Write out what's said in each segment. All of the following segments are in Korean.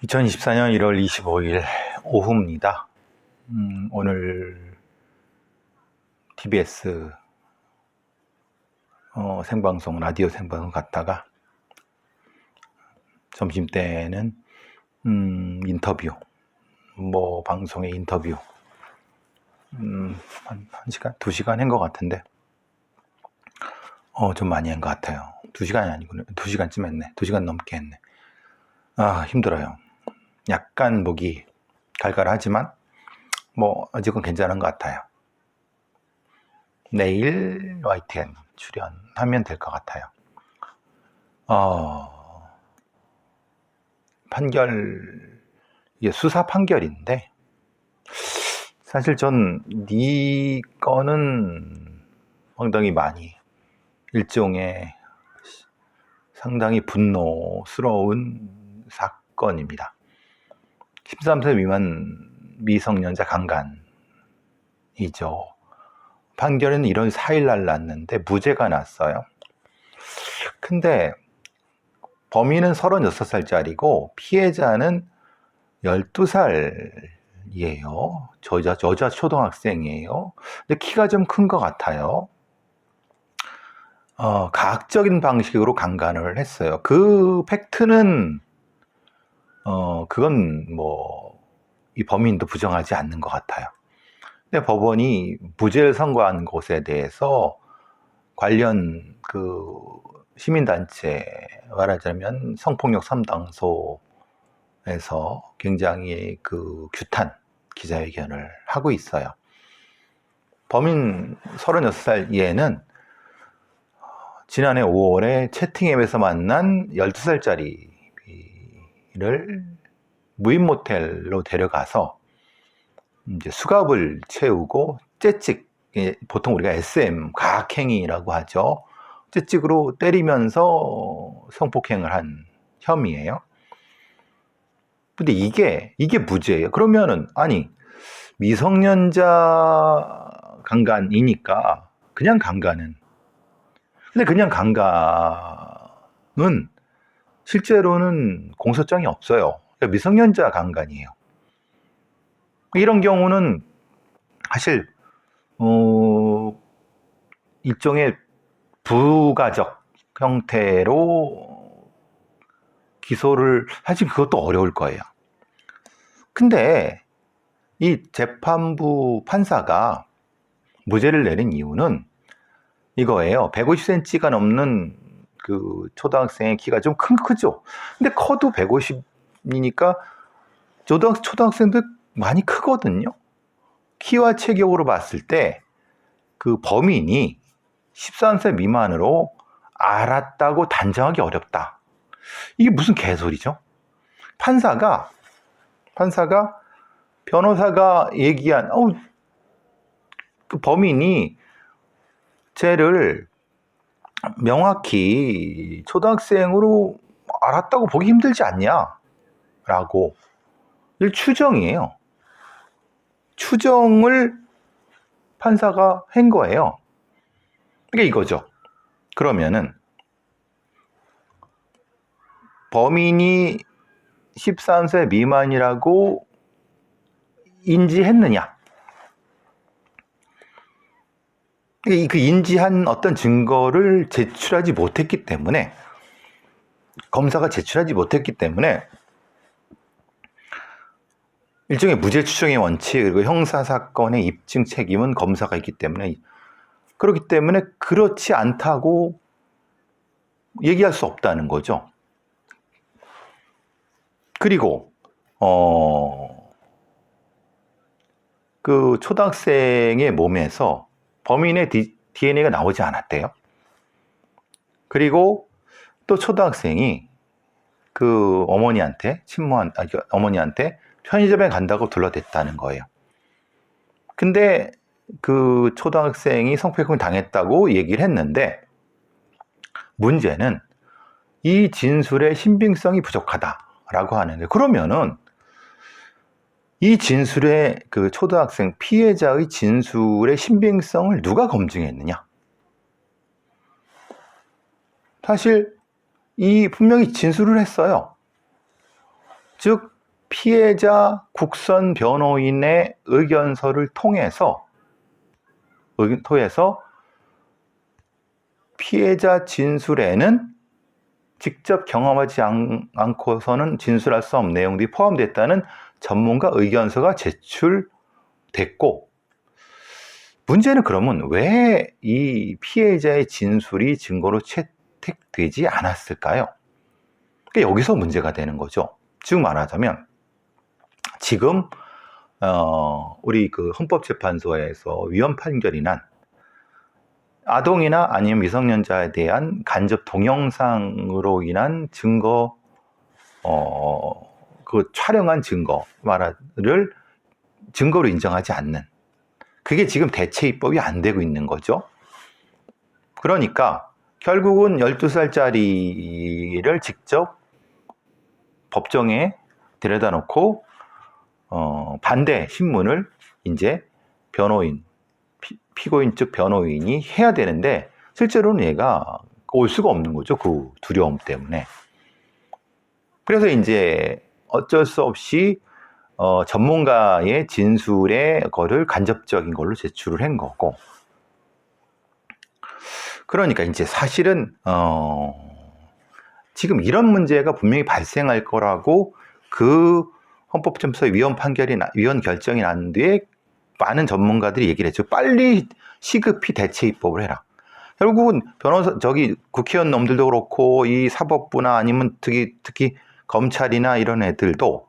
2024년 1월 25일 오후입니다. 오늘 TBS 생방송, 라디오 생방송 갔다가 점심때는 인터뷰, 방송의 인터뷰 한 1시간, 2시간 한 것 같은데 좀 많이 한 것 같아요. 2시간이 아니구나. 2시간쯤 했네. 2시간 넘게 했네. 힘들어요. 약간 목이 갈갈하지만 아직은 괜찮은 것 같아요. 내일 YTN 출연하면 될 것 같아요. 판결, 이게 수사 판결인데 사실 전 네 거는 상당히 많이 일종의 상당히 분노스러운 사건입니다. 13세 미만 미성년자 강간이죠. 판결은 1월 4일 날 났는데 무죄가 났어요. 근데 범인은 36살짜리고 피해자는 12살이에요. 여자 초등학생이에요. 근데 키가 좀 큰 것 같아요. 가학적인 방식으로 강간을 했어요. 그 팩트는 그건 이 범인도 부정하지 않는 것 같아요. 근데 법원이 무죄를 선고한 것에 대해서 관련 그 시민단체, 말하자면 성폭력 3당소에서 굉장히 그 규탄 기자회견을 하고 있어요. 범인 36살 얘는 지난해 5월에 채팅앱에서 만난 12살짜리를 무인 모텔로 데려가서 이제 수갑을 채우고 째찍, 보통 우리가 SM 가학행위라고 하죠. 째찍으로 때리면서 성폭행을 한 혐의예요. 근데 이게 무죄예요. 그러면은 미성년자 강간이니까 그냥 강간은, 근데 그냥 강간은 실제로는 공소장이 없어요. 그러니까 미성년자 강간이에요. 이런 경우는 사실 일종의 부가적 형태로 기소를, 사실 그것도 어려울 거예요. 근데 이 재판부 판사가 무죄를 내린 이유는 이거예요. 150cm가 넘는 그 초등학생의 키가 좀 크죠. 근데 커도 150이니까 초등학생들 많이 크거든요. 키와 체격으로 봤을 때 그 범인이 13세 미만으로 알았다고 단정하기 어렵다. 이게 무슨 개소리죠? 판사가 변호사가 얘기한 그 범인이 쟤를 명확히 초등학생으로 알았다고 보기 힘들지 않냐? 라고. 추정이에요. 추정을 판사가 한 거예요. 그게 이거죠. 그러면은 범인이 13세 미만이라고 인지했느냐? 그 인지한 어떤 증거를 제출하지 못했기 때문에, 검사가 제출하지 못했기 때문에 일종의 무죄 추정의 원칙, 그리고 형사사건의 입증 책임은 검사가 있기 때문에, 그렇기 때문에 그렇지 않다고 얘기할 수 없다는 거죠. 그리고 그 초등학생의 몸에서 범인의 DNA가 나오지 않았대요. 그리고 또 초등학생이 그 어머니한테 편의점에 간다고 둘러댔다는 거예요. 근데 그 초등학생이 성폭행을 당했다고 얘기를 했는데, 문제는 이 진술의 신빙성이 부족하다라고 하는데, 그러면은 이 진술의, 그 초등학생 피해자의 진술의 신빙성을 누가 검증했느냐? 사실 분명히 진술을 했어요. 즉 피해자 국선 변호인의 의견서를 통해서 피해자 진술에는 직접 경험하지 않고서는 진술할 수 없는 내용들이 포함됐다는 전문가 의견서가 제출됐고, 문제는 그러면 왜 이 피해자의 진술이 증거로 채택되지 않았을까요? 그러니까 여기서 문제가 되는 거죠. 즉 말하자면 지금 우리 그 헌법재판소에서 위헌 판결이 난 아동이나 아니면 미성년자에 대한 간접 동영상으로 인한 증거, 그 촬영한 증거를 증거로 인정하지 않는, 그게 지금 대체 입법이 안 되고 있는 거죠. 그러니까 결국은 12살짜리를 직접 법정에 데려다 놓고 반대 신문을 이제 피고인 측 변호인이 해야 되는데, 실제로는 얘가 올 수가 없는 거죠. 그 두려움 때문에. 그래서 이제 어쩔 수 없이 전문가의 진술의 거를 간접적인 걸로 제출을 한 거고, 그러니까 이제 사실은 지금 이런 문제가 분명히 발생할 거라고 그 헌법재판소의 위헌 결정이 난 뒤에 많은 전문가들이 얘기를 했죠. 빨리 시급히 대체 입법을 해라. 결국은 국회의원 놈들도 그렇고 이 사법부나 아니면 특히 검찰이나 이런 애들도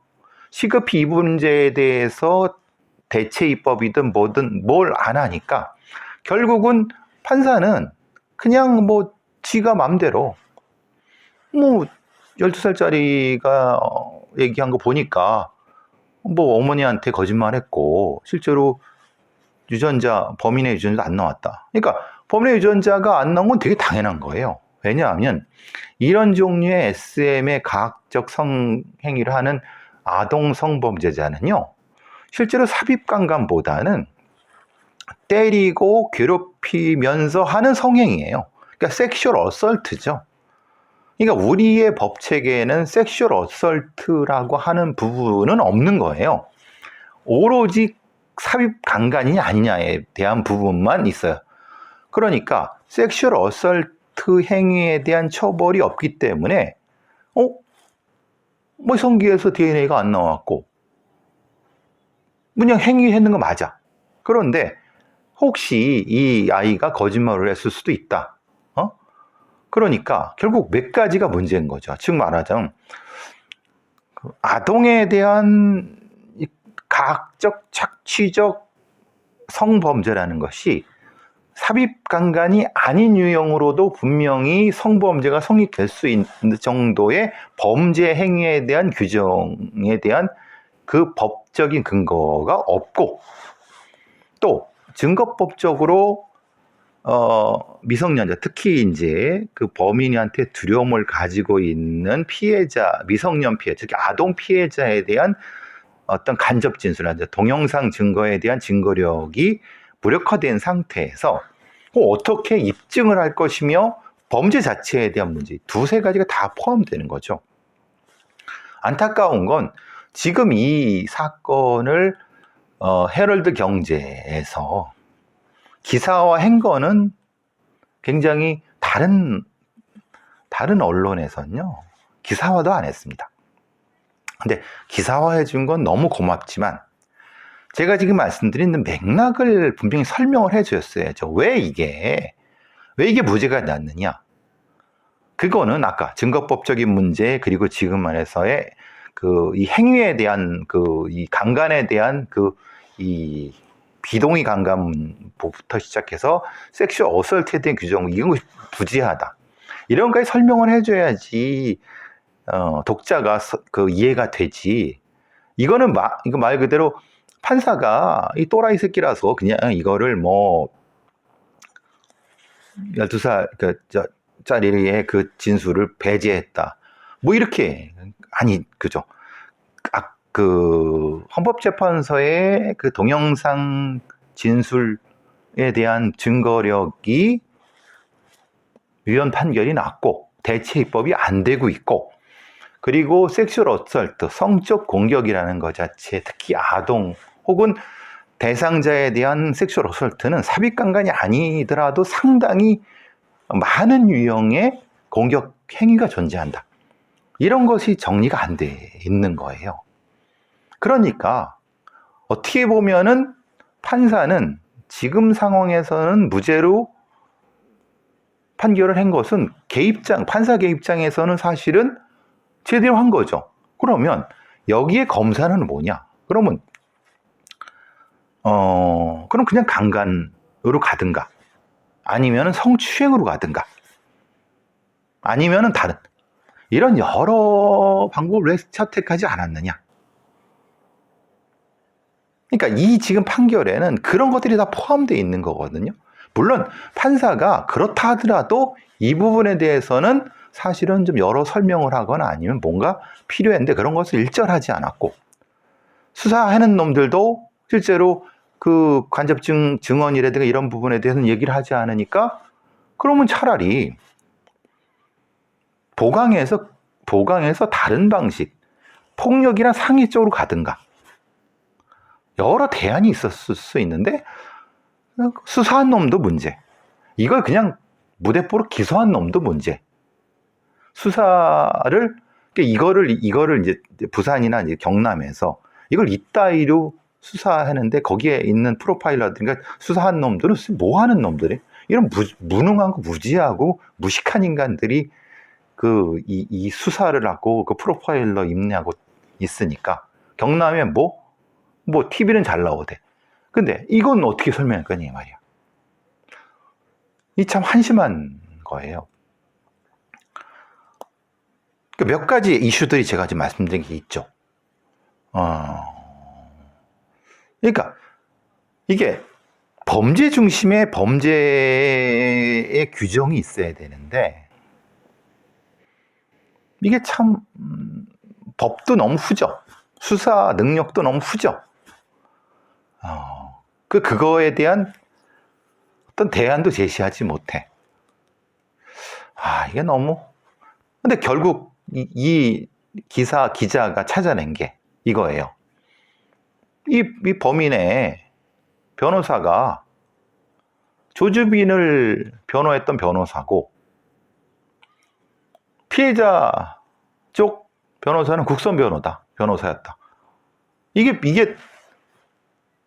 시급히 이 문제에 대해서 대체 입법이든 뭐든 뭘 안 하니까 결국은 판사는 그냥 뭐 지가 맘대로 12살짜리가 얘기한 거 보니까 어머니한테 거짓말했고 실제로 범인의 유전자 안 나왔다. 그러니까 범인의 유전자가 안 나온 건 되게 당연한 거예요. 왜냐하면 이런 종류의 SM의 가학적 성행위를 하는 아동 성범죄자는요, 실제로 삽입강간보다는 때리고 괴롭히면서 하는 성행위예요. 그러니까 섹슈얼 어설트죠. 그러니까 우리의 법 체계에는 섹슈얼 어설트라고 하는 부분은 없는 거예요. 오로지 삽입 강간이냐 아니냐에 대한 부분만 있어요. 그러니까 섹슈얼 어설트 행위에 대한 처벌이 없기 때문에 성기에서 DNA가 안 나왔고 그냥 행위했는 거 맞아. 그런데 혹시 이 아이가 거짓말을 했을 수도 있다. 그러니까 결국 몇 가지가 문제인 거죠. 즉 말하자면 아동에 대한 가학적 착취적 성범죄라는 것이 삽입강간이 아닌 유형으로도 분명히 성범죄가 성립될 수 있는 정도의 범죄 행위에 대한 규정에 대한 그 법적인 근거가 없고, 또 증거법적으로 미성년자, 특히 이제 그 범인한테 두려움을 가지고 있는 피해자, 미성년 피해, 즉 아동 피해자에 대한 어떤 간접 진술, 동영상 증거에 대한 증거력이 무력화된 상태에서 어떻게 입증을 할 것이며 범죄 자체에 대한 문제, 두세 가지가 다 포함되는 거죠. 안타까운 건 지금 이 사건을 헤럴드 경제에서 기사화한 거는 굉장히 다른 언론에서는요, 기사화도 안 했습니다. 근데 기사화해 준 건 너무 고맙지만 제가 지금 말씀드리는 맥락을 분명히 설명을 해 주셨어야죠. 왜 이게 무죄가 났느냐. 그거는 아까 증거법적인 문제, 그리고 지금 말해서의 이 행위에 대한 이 강간에 대한 이 비동의 강간부터 시작해서 섹슈얼 어설트에 대한 규정, 이런 것이 부재하다. 이런 거에 설명을 해줘야지 독자가 이해가 되지. 이거는 이거 말 그대로 판사가 이 또라이 새끼라서 그냥 이거를 12살짜리의 그 진술을 배제했다. 이렇게 그죠. 헌법재판소의 그 동영상 진술에 대한 증거력이 위헌 판결이 났고 대체 입법이 안 되고 있고, 그리고 섹슈얼 어설트, 성적 공격이라는 것 자체, 특히 아동 혹은 대상자에 대한 섹슈얼 어설트는 삽입강간이 아니더라도 상당히 많은 유형의 공격 행위가 존재한다. 이런 것이 정리가 안 돼 있는 거예요. 그러니까 어떻게 보면은 판사는 지금 상황에서는 무죄로 판결을 한 것은 판사 개입장에서는 사실은 제대로 한 거죠. 그러면 여기에 검사는 뭐냐? 그러면 그럼 그냥 강간으로 가든가, 아니면은 성추행으로 가든가, 아니면은 다른 이런 여러 방법을 왜 채택하지 않았느냐? 그러니까 이 지금 판결에는 그런 것들이 다 포함되어 있는 거거든요. 물론 판사가 그렇다 하더라도 이 부분에 대해서는 사실은 좀 여러 설명을 하거나 아니면 뭔가 필요했는데 그런 것을 일절하지 않았고, 수사하는 놈들도 실제로 그 간접증 증언이라든가 이런 부분에 대해서는 얘기를 하지 않으니까, 그러면 차라리 보강해서 다른 방식, 폭력이나 상해 쪽으로 가든가, 여러 대안이 있었을 수 있는데 수사한 놈도 문제, 이걸 그냥 무대뽀로 기소한 놈도 문제. 수사를 이거를 이제 부산이나 이제 경남에서 이걸 이따위로 수사하는데 거기에 있는 프로파일러든가 수사한 놈들은 뭐 하는 놈들이, 이런 무능하고 무지하고 무식한 인간들이 이 수사를 하고 그 프로파일러 임내하고 있으니까 경남에 뭐 TV는 잘 나오대. 근데 이건 어떻게 설명할 거니 말이야. 이 참 한심한 거예요. 몇 가지 이슈들이 제가 지금 말씀드린 게 있죠. 그러니까 이게 범죄 중심의 범죄의 규정이 있어야 되는데 이게 참 법도 너무 후져, 수사 능력도 너무 후져. 그거에 대한 어떤 대안도 제시하지 못해. 이게 너무. 근데 결국 이 기자가 찾아낸 게 이거예요. 이 범인의 변호사가 조주빈을 변호했던 변호사고, 피해자 쪽 변호사는 국선 변호사였다. 이게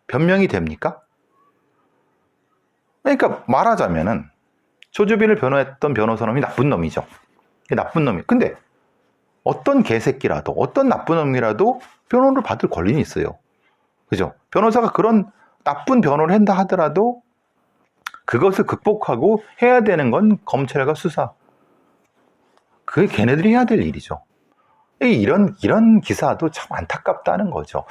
변명이 됩니까? 그러니까 말하자면은 조주빈을 변호했던 변호사놈이 나쁜 놈이죠. 나쁜 놈이. 근데 어떤 개새끼라도, 어떤 나쁜 놈이라도 변호를 받을 권리는 있어요. 그죠? 변호사가 그런 나쁜 변호를 한다 하더라도 그것을 극복하고 해야 되는 건 검찰과 수사. 그게 걔네들이 해야 될 일이죠. 이런 기사도 참 안타깝다는 거죠.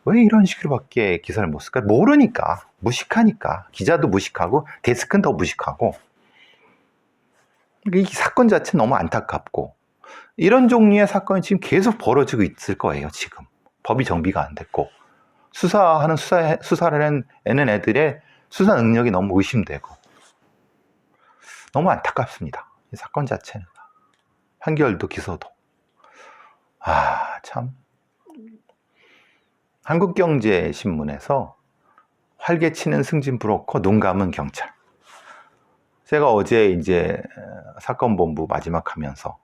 왜 이런 식으로밖에 기사를 못 쓸까? 모르니까, 무식하니까. 기자도 무식하고 데스크는 더 무식하고. 이 사건 자체는 너무 안타깝고, 이런 종류의 사건이 지금 계속 벌어지고 있을 거예요. 지금 법이 정비가 안 됐고, 수사를 하는 애들의 수사 능력이 너무 의심되고, 너무 안타깝습니다. 이 사건 자체는. 판결도 기소도. 참. 한국경제신문에서 활개치는 승진 브로커, 눈 감은 경찰. 제가 어제 이제 사건본부 마지막 하면서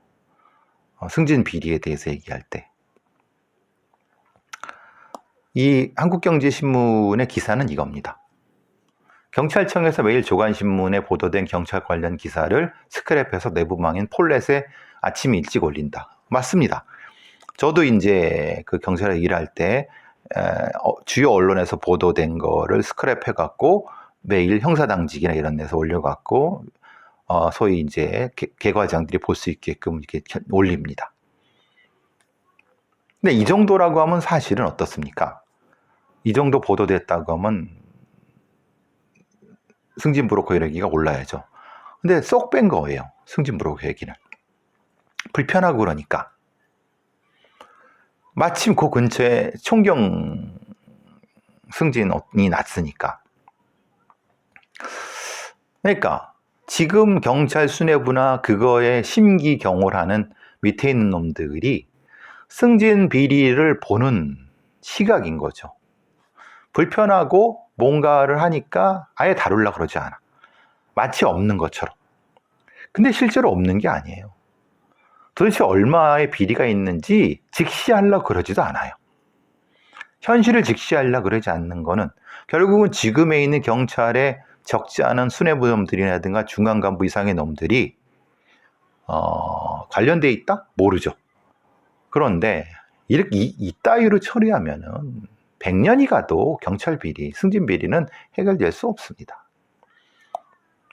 승진 비리에 대해서 얘기할 때, 이 한국경제신문의 기사는 이겁니다. 경찰청에서 매일 조간신문에 보도된 경찰 관련 기사를 스크랩해서 내부망인 폴렛에 아침 일찍 올린다. 맞습니다. 저도 이제 그 경찰에 일할 때 주요 언론에서 보도된 거를 스크랩해갖고 매일 형사당직이나 이런 데서 올려갖고 소위 이제 개과장들이 볼 수 있게끔 이렇게 올립니다. 근데 이 정도라고 하면 사실은 어떻습니까? 이 정도 보도됐다고 하면 승진 브로커 얘기가 올라야죠. 근데 쏙 뺀 거예요. 승진 브로커 얘기는. 불편하고 그러니까. 마침 그 근처에 총경 승진이 났으니까. 그러니까 지금 경찰 수뇌부나 그거에 심기경호를 하는 밑에 있는 놈들이 승진 비리를 보는 시각인 거죠. 불편하고 뭔가를 하니까 아예 다루려고 그러지 않아. 마치 없는 것처럼. 근데 실제로 없는 게 아니에요. 도대체 얼마의 비리가 있는지 직시하려고 그러지도 않아요. 현실을 직시하려고 그러지 않는 거는 결국은 지금에 있는 경찰의 적지 않은 수뇌부놈들이라든가 중간간부 이상의 놈들이 관련돼 있다? 모르죠. 그런데 이렇게 이따위로 처리하면은 100년이 가도 경찰 비리, 승진 비리는 해결될 수 없습니다.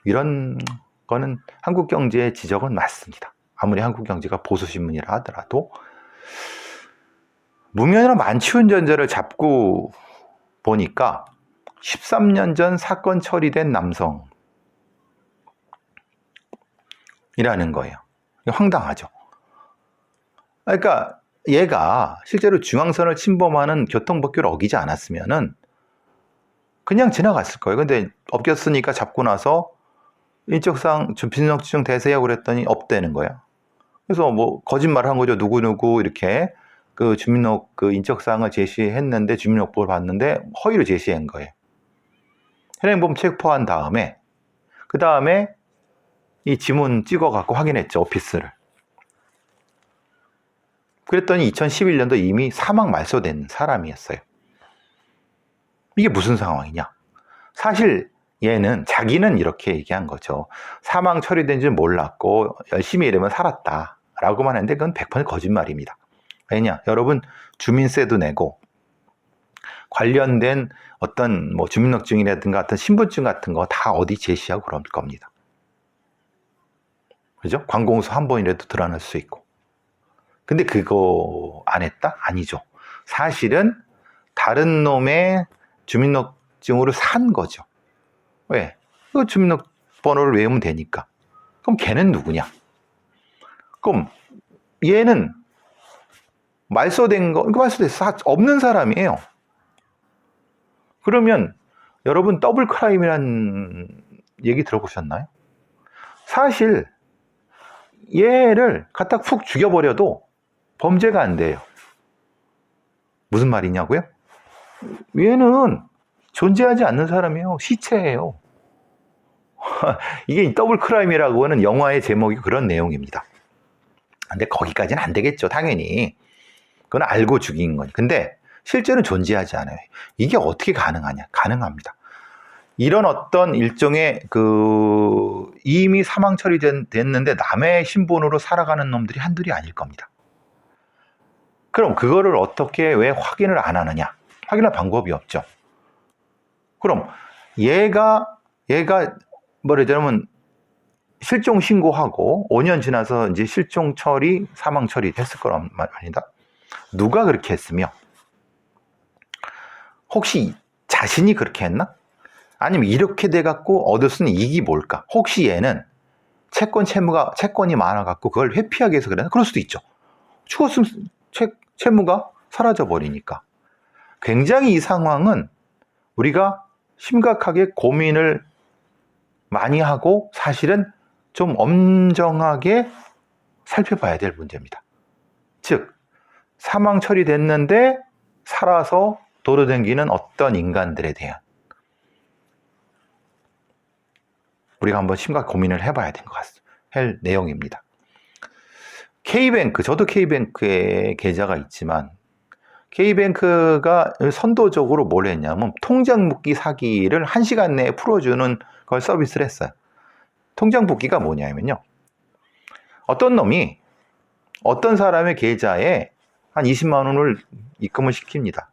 이런 거는 한국 경제의 지적은 맞습니다. 아무리 한국 경제가 보수 신문이라 하더라도 무면허 만취 운전자를 잡고 보니까 13년 전 사건 처리된 남성이라는 거예요. 황당하죠. 그러니까 얘가 실제로 중앙선을 침범하는 교통법규를 어기지 않았으면은 그냥 지나갔을 거예요. 근데 어겼으니까 잡고 나서 인적상 주민등록증 대세하고 그랬더니 없대는 거야. 그래서 뭐 거짓말을 한 거죠. 누구누구 이렇게 그 주민등록 그 인적사항을 제시했는데 주민등록부를 봤는데 허위로 제시한 거예요. 현행범 체포한 다음에 그 다음에 이 지문 찍어갖고 확인했죠. 오피스를. 그랬더니 2011년도 이미 사망 말소된 사람이었어요. 이게 무슨 상황이냐? 사실 얘는 자기는 이렇게 얘기한 거죠. 사망 처리된 줄 몰랐고 열심히 일하면 살았다 라고만 했는데 그건 100% 거짓말입니다. 왜냐? 여러분 주민세도 내고 관련된 어떤 뭐 주민등록증이라든가 어떤 신분증 같은 거 다 어디 제시하고 그럴 겁니다. 그죠? 관공서 한 번이라도 드러날 수 있고. 근데 그거 안 했다? 아니죠. 사실은 다른 놈의 주민등록증으로 산 거죠. 왜? 그 주민등록번호를 외우면 되니까. 그럼 걔는 누구냐? 그럼 얘는 말소된 거, 말소됐어. 없는 사람이에요. 그러면 여러분 더블 크라임이라는 얘기 들어보셨나요? 사실 얘를 갖다 푹 죽여버려도 범죄가 안 돼요. 무슨 말이냐고요? 얘는 존재하지 않는 사람이에요. 시체예요. 이게 더블 크라임이라고 하는 영화의 제목이 그런 내용입니다. 근데 거기까지는 안 되겠죠. 당연히. 그건 알고 죽인 거니. 근데 실제는 존재하지 않아요. 이게 어떻게 가능하냐? 가능합니다. 이런 어떤 일종의 이미 사망 처리됐는데 남의 신분으로 살아가는 놈들이 한둘이 아닐 겁니다. 그럼 그거를 어떻게 왜 확인을 안 하느냐? 확인할 방법이 없죠. 그럼 얘가 뭐라자면 실종 신고하고 5년 지나서 이제 실종 처리, 사망 처리 됐을 거란 말입니다. 누가 그렇게 했으며 혹시 자신이 그렇게 했나? 아니면 이렇게 돼갖고 얻을 수 있는 이익이 뭘까? 혹시 얘는 채권이 많아갖고 그걸 회피하기 위해서 그랬나? 그럴 수도 있죠. 죽었으면 채무가 사라져버리니까. 굉장히 이 상황은 우리가 심각하게 고민을 많이 하고 사실은 좀 엄정하게 살펴봐야 될 문제입니다. 즉, 사망 처리됐는데 살아서 돌아다니는 어떤 인간들에 대한 우리가 한번 심각하게 고민을 해봐야 할 내용입니다. K뱅크, 저도 K뱅크에 계좌가 있지만 K뱅크가 선도적으로 뭘 했냐면 통장 묶기 사기를 1시간 내에 풀어주는 걸 서비스를 했어요. 통장 묶기가 뭐냐면요. 어떤 놈이 어떤 사람의 계좌에 한 20만 원을 입금을 시킵니다.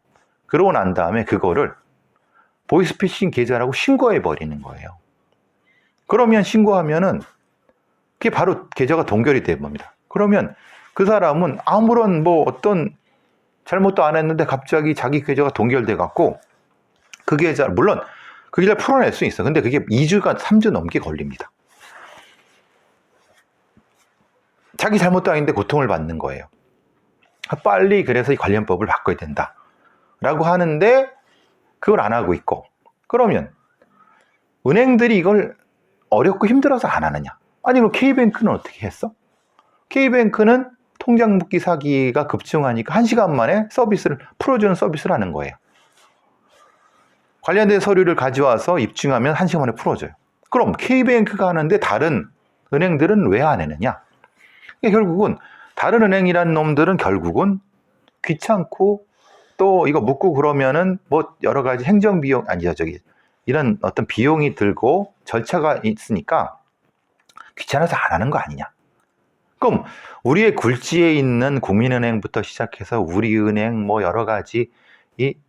그러고 난 다음에 그거를 보이스피싱 계좌라고 신고해 버리는 거예요. 그러면 신고하면은 그게 바로 계좌가 동결이 돼 봅니다. 그러면 그 사람은 아무런 뭐 어떤 잘못도 안 했는데 갑자기 자기 계좌가 동결돼 갖고 그 계좌, 물론 그 계좌를 풀어낼 수 있어. 근데 그게 2주가 3주 넘게 걸립니다. 자기 잘못도 아닌데 고통을 받는 거예요. 빨리 그래서 이 관련법을 바꿔야 된다 라고 하는데 그걸 안 하고 있고, 그러면 은행들이 이걸 어렵고 힘들어서 안 하느냐? 아니 그럼 K뱅크는 어떻게 했어? K뱅크는 통장 묶기 사기가 급증하니까 1시간 만에 풀어주는 서비스를 하는 거예요. 관련된 서류를 가져와서 입증하면 1시간 만에 풀어줘요. 그럼 K뱅크가 하는데 다른 은행들은 왜 안 해느냐? 결국은 다른 은행이라는 놈들은 결국은 귀찮고 또 이거 묻고 그러면은 뭐 여러 가지 행정비용, 이런 어떤 비용이 들고 절차가 있으니까 귀찮아서 안 하는 거 아니냐. 그럼 우리의 굴지에 있는 국민은행부터 시작해서 우리은행 뭐 여러 가지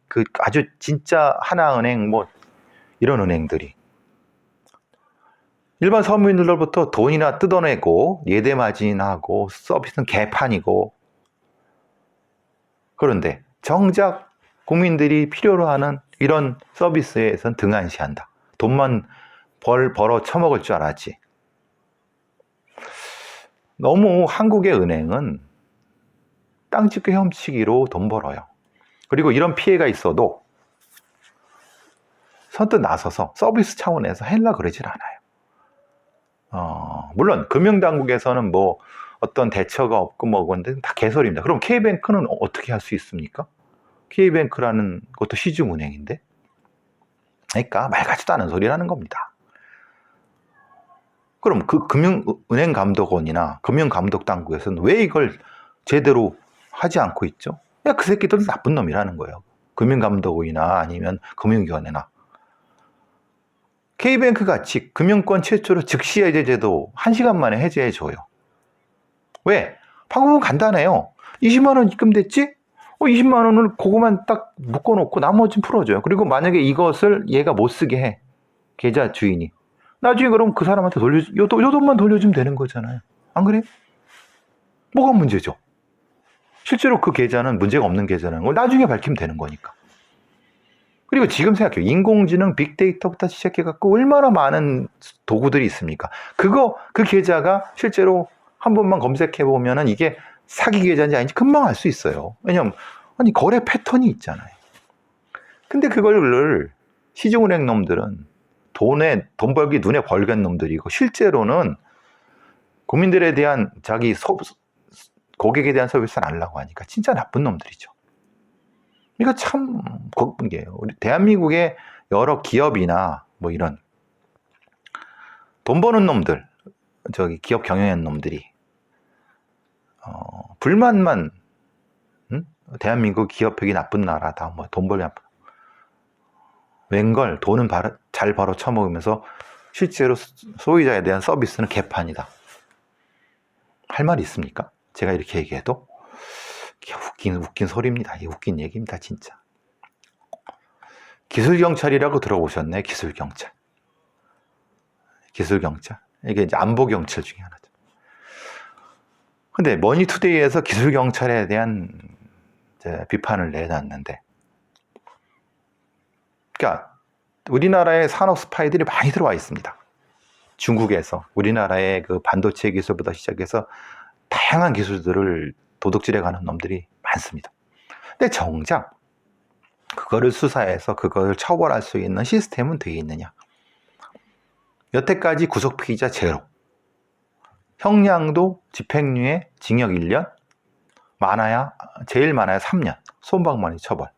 그 아주 진짜 하나은행 뭐 이런 은행들이 일반 서민들로부터 돈이나 뜯어내고 예대 마진하고 서비스는 개판이고, 그런데 정작 국민들이 필요로 하는 이런 서비스에선 등한시한다. 돈만 벌어 처먹을 줄 알았지. 너무 한국의 은행은 땅집기 훔치기로 돈 벌어요. 그리고 이런 피해가 있어도 선뜻 나서서 서비스 차원에서 하려고 그러질 않아요. 물론 금융당국에서는 뭐 어떤 대처가 없고 뭐 그런데 다 개소리입니다. 그럼 K뱅크는 어떻게 할 수 있습니까? K뱅크라는 것도 시중은행인데. 그러니까 말 같지도 않은 소리라는 겁니다. 그럼 그 금융은행감독원이나 금융감독당국에서는 왜 이걸 제대로 하지 않고 있죠? 야, 그 새끼들은 나쁜 놈이라는 거예요. 금융감독원이나 아니면 금융위원회나. K뱅크 같이 금융권 최초로 즉시 해제 제도 1시간 만에 해제해줘요. 왜? 방법은 간단해요. 20만 원 입금됐지? 20만 원을 그거만 딱 묶어놓고 나머지는 풀어줘요. 그리고 만약에 이것을 얘가 못 쓰게 해. 계좌 주인이. 나중에 그럼 그 사람한테 요 돈만 돌려주면 되는 거잖아요. 안 그래? 뭐가 문제죠? 실제로 그 계좌는 문제가 없는 계좌라는 걸 나중에 밝히면 되는 거니까. 그리고 지금 생각해요. 인공지능, 빅데이터부터 시작해갖고 얼마나 많은 도구들이 있습니까? 그 계좌가 실제로 한 번만 검색해보면은 이게 사기 계좌인지 아닌지 금방 알 수 있어요. 왜냐면, 거래 패턴이 있잖아요. 근데 그걸 시중은행 놈들은 돈 벌기 눈에 벌ген 놈들이고, 실제로는 국민들에 대한 고객에 대한 서비스를 안 하려고 하니까 진짜 나쁜 놈들이죠. 이거 참 거예요. 우리 대한민국의 여러 기업이나 뭐 이런 돈 버는 놈들, 기업 경영하는 놈들이 불만만 대한민국 기업력이 나쁜 나라다, 뭐 돈 벌기 나쁜, 웬걸 돈은 잘 벌어 처먹으면서 실제로 소비자에 대한 서비스는 개판이다. 할 말이 있습니까? 제가 이렇게 얘기해도 웃긴 소리입니다. 웃긴 얘기입니다, 진짜. 기술경찰이라고 들어보셨네, 기술경찰. 이게 이제 안보경찰 중에 하나죠. 근데 머니투데이에서 기술경찰에 대한 비판을 내놨는데, 그러니까 우리나라에 산업 스파이들이 많이 들어와 있습니다. 중국에서 우리나라의 그 반도체 기술부터 시작해서 다양한 기술들을 도둑질해가는 놈들이 많습니다. 근데 정작 그거를 수사해서 그거를 처벌할 수 있는 시스템은 되어 있느냐? 여태까지 구속 피의자 제로, 형량도 집행유예, 징역 1년, 제일 많아야 3년, 솜방망이 처벌.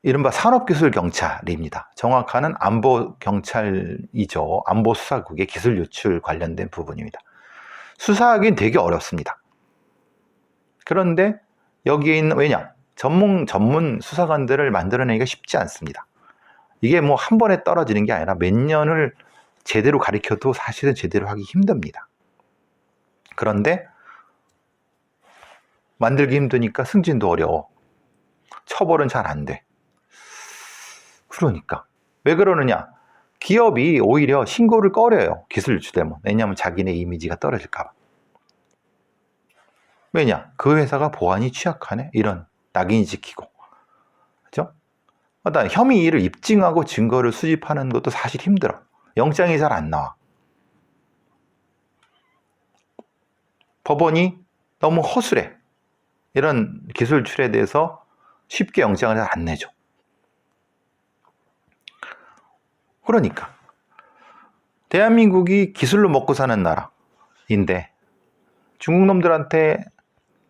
이른바 산업기술경찰입니다. 정확한 안보경찰이죠. 안보수사국의 기술 유출 관련된 부분입니다. 수사하기는 되게 어렵습니다. 그런데 여기에 있는, 왜냐? 전문 수사관들을 만들어내기가 쉽지 않습니다. 이게 뭐 한 번에 떨어지는 게 아니라 몇 년을 제대로 가르쳐도 사실은 제대로 하기 힘듭니다. 그런데 만들기 힘드니까 승진도 어려워. 처벌은 잘 안 돼. 그러니까 왜 그러느냐? 기업이 오히려 신고를 꺼려요. 기술 유출되면. 왜냐하면 자기네 이미지가 떨어질까 봐. 왜냐? 그 회사가 보안이 취약하네? 이런 낙인이 찍히고. 그죠? 일단 혐의를 입증하고 증거를 수집하는 것도 사실 힘들어. 영장이 잘 안 나와. 법원이 너무 허술해. 이런 기술 유출에 대해서 쉽게 영장을 잘 안 내줘. 그러니까 대한민국이 기술로 먹고 사는 나라인데 중국 놈들한테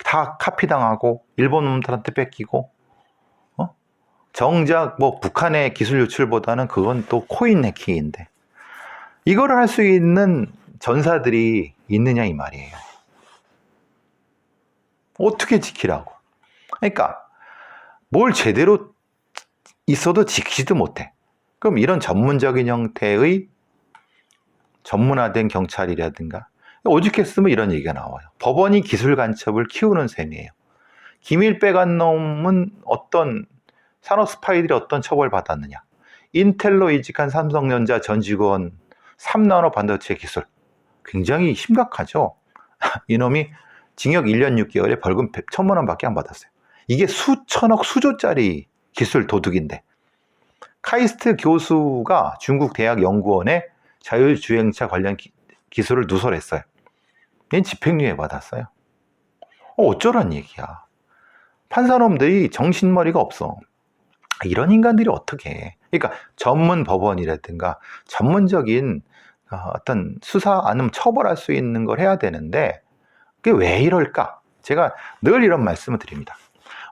다 카피당하고 일본 놈들한테 뺏기고 정작 뭐 북한의 기술 유출보다는 그건 또 코인 해킹인데 이거를 할 수 있는 전사들이 있느냐 이 말이에요. 어떻게 지키라고? 그러니까 뭘 제대로 있어도 지키지도 못해. 그럼 이런 전문적인 형태의 전문화된 경찰이라든가 오죽했으면 이런 얘기가 나와요. 법원이 기술 간첩을 키우는 셈이에요. 기밀 빼간 놈은 어떤 산업 스파이들이 어떤 처벌 받았느냐. 인텔로 이직한 삼성전자 전 직원 3나노 반도체 기술 굉장히 심각하죠. 이놈이 징역 1년 6개월에 벌금 1,000만 원밖에 안 받았어요. 이게 수천억 수조짜리 기술 도둑인데 카이스트 교수가 중국 대학 연구원에 자율주행차 관련 기술을 누설했어요. 얘는 집행유예 받았어요. 어쩌란 얘기야. 판사놈들이 정신머리가 없어. 이런 인간들이 어떻게 해. 그러니까 전문 법원이라든가 전문적인 어떤 수사 아니면 처벌할 수 있는 걸 해야 되는데 그게 왜 이럴까? 제가 늘 이런 말씀을 드립니다.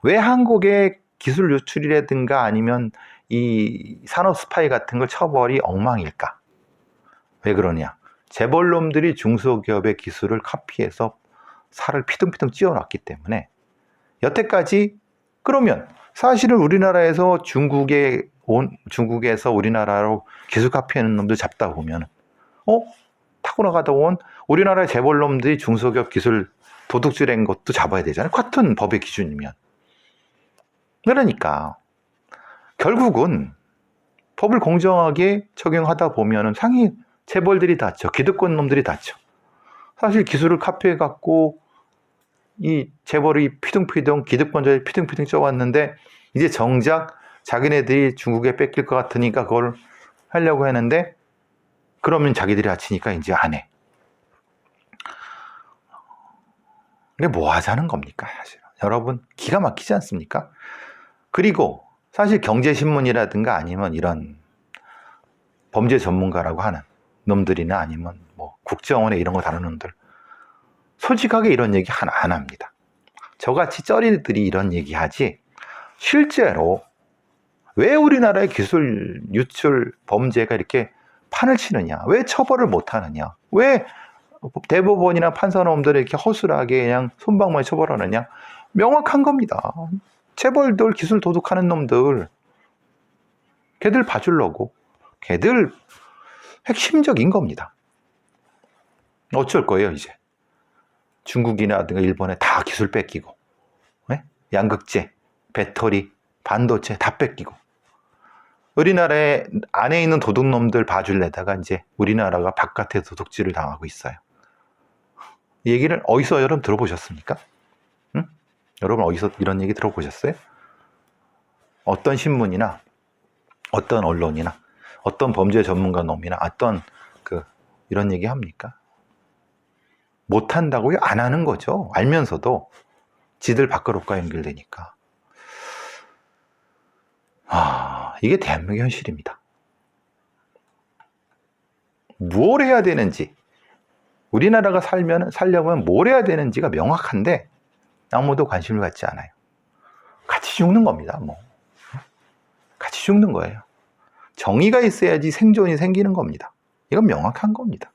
왜 한국의 기술 유출이라든가 아니면 이 산업 스파이 같은 걸 처벌이 엉망일까? 왜 그러냐? 재벌놈들이 중소기업의 기술을 카피해서 살을 피둥피둥 찧어놨기 때문에 여태까지 그러면 사실은 우리나라에서 중국에서 우리나라로 기술 카피하는 놈들 잡다 보면 타고 나가다 온 우리나라의 재벌놈들이 중소기업 기술 도둑질한 것도 잡아야 되잖아요. 같은 법의 기준이면. 그러니까 결국은 법을 공정하게 적용하다 보면은 상위 재벌들이 다쳐, 기득권 놈들이 다쳐. 사실 기술을 카피해갖고 이 재벌이 피둥피둥, 기득권자들이 피둥피둥 쪄왔는데 이제 정작 자기네들이 중국에 뺏길 것 같으니까 그걸 하려고 했는데 그러면 자기들이 다치니까 이제 안 해. 근데 뭐 하자는 겁니까, 사실. 여러분, 기가 막히지 않습니까? 그리고 사실 경제신문이라든가 아니면 이런 범죄 전문가라고 하는 놈들이나 아니면 뭐 국정원에 이런 거 다루는 놈들 솔직하게 이런 얘기 안 합니다. 저같이 쩌리들이 이런 얘기 하지 실제로 왜 우리나라의 기술 유출 범죄가 이렇게 판을 치느냐, 왜 처벌을 못 하느냐, 왜 대법원이나 판사놈들을 이렇게 허술하게 그냥 솜방망이 처벌하느냐, 명확한 겁니다. 재벌들 기술 도둑하는 놈들 걔들 봐주려고 걔들 핵심적인 겁니다. 어쩔 거예요 이제 중국이나든가 일본에 다 기술 뺏기고 양극재, 배터리, 반도체 다 뺏기고 우리나라에 안에 있는 도둑놈들 봐줄래다가 이제 우리나라가 바깥에 도둑질을 당하고 있어요. 이 얘기를 어디서 여러분 들어보셨습니까? 응? 여러분 어디서 이런 얘기 들어보셨어요? 어떤 신문이나 어떤 언론이나 어떤 범죄 전문가 놈이나 어떤 이런 얘기 합니까? 못한다고요? 안 하는 거죠. 알면서도 지들 밥그릇과 연결되니까. 이게 대한민국의 현실입니다. 뭘 해야 되는지, 우리나라가 살려면 뭘 해야 되는지가 명확한데 아무도 관심을 갖지 않아요. 같이 죽는 겁니다. 같이 죽는 거예요. 정의가 있어야지 생존이 생기는 겁니다. 이건 명확한 겁니다.